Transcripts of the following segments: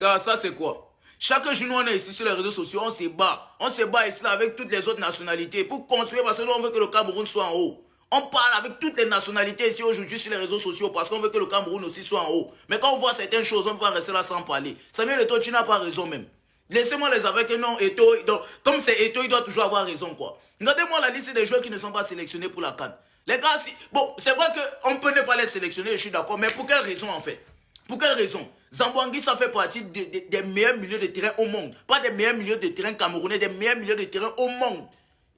Ah, ça c'est quoi? Chaque jour, nous, on est ici sur les réseaux sociaux, on se bat. On se bat ici là, avec toutes les autres nationalités pour construire parce que nous, on veut que le Cameroun soit en haut. On parle avec toutes les nationalités ici aujourd'hui sur les réseaux sociaux parce qu'on veut que le Cameroun aussi soit en haut. Mais quand on voit certaines choses, on ne peut pas rester là sans parler. Samuel Eto'o, tu n'as pas raison même. Laissez-moi les avouer que non, Eto'o, donc, comme c'est Eto'o, il doit toujours avoir raison quoi. Regardez-moi la liste des joueurs qui ne sont pas sélectionnés pour la CAN. Les gars, bon, c'est vrai qu'on peut ne pas les sélectionner, je suis d'accord, mais pour quelle raison en fait? Pour quelle raison? Zamboangui, ça fait partie des meilleurs milieux de terrain au monde. Pas des meilleurs milieux de terrain camerounais, des meilleurs milieux de terrain au monde.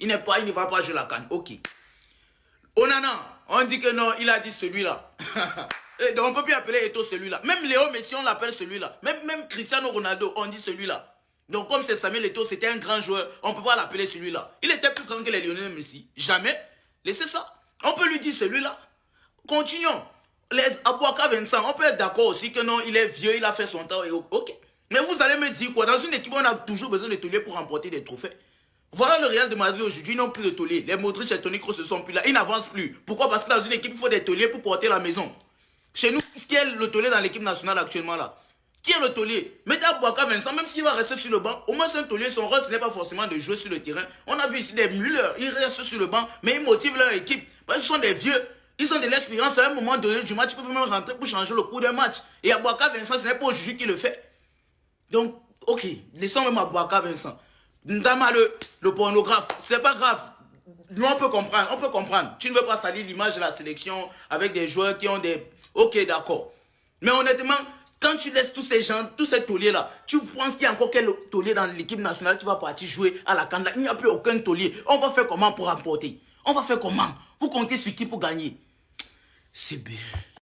Il ne va pas jouer la CAN. Ok. Onana, on dit que non, il a dit celui-là. Donc on ne peut plus appeler Eto'o celui-là. Même Léo Messi, on l'appelle celui-là. Même Cristiano Ronaldo, on dit celui-là. Donc comme c'est Samuel Eto'o, c'était un grand joueur, on ne peut pas l'appeler celui-là. Il était plus grand que les Lionel Messi. Jamais. Laissez ça. On peut lui dire celui-là. Continuons. Les Abouaka Vincent, on peut être d'accord aussi que non, il est vieux, il a fait son temps. Et ok. Mais vous allez me dire quoi? Dans une équipe, on a toujours besoin de tauliers pour remporter des trophées. Voilà le Real de Madrid aujourd'hui, ils n'ont plus de tauliers. Les Modric et Toni Kroos ne sont plus là. Ils n'avancent plus. Pourquoi? Parce que dans une équipe, il faut des tauliers pour porter la maison. Chez nous, qui est le taulier dans l'équipe nationale actuellement là? Qui est le taulier? Mettez Abouaka Vincent, même s'il va rester sur le banc, au moins c'est un taulier, son rôle ce n'est pas forcément de jouer sur le terrain. On a vu ici des Müller, ils restent sur le banc, mais ils motivent leur équipe. Parce qu'ils sont des vieux. Ils ont de l'expérience à un moment donné du match, ils peuvent même rentrer pour changer le cours d'un match. Et Abouaka Vincent, ce n'est pas aujourd'hui qui le fait. Donc, ok, laissons même Abouaka Vincent. Ndama le pornographe, c'est pas grave. Nous, on peut comprendre. Tu ne veux pas salir l'image de la sélection avec des joueurs qui ont des... Ok, d'accord. Mais honnêtement, quand tu laisses tous ces gens, tous ces tauliers-là, tu penses qu'il y a encore quel taulier dans l'équipe nationale qui va partir jouer à la CAN? Il n'y a plus aucun taulier. On va faire comment pour remporter? On va faire comment? Vous comptez sur qui pour gagner? C'est bien.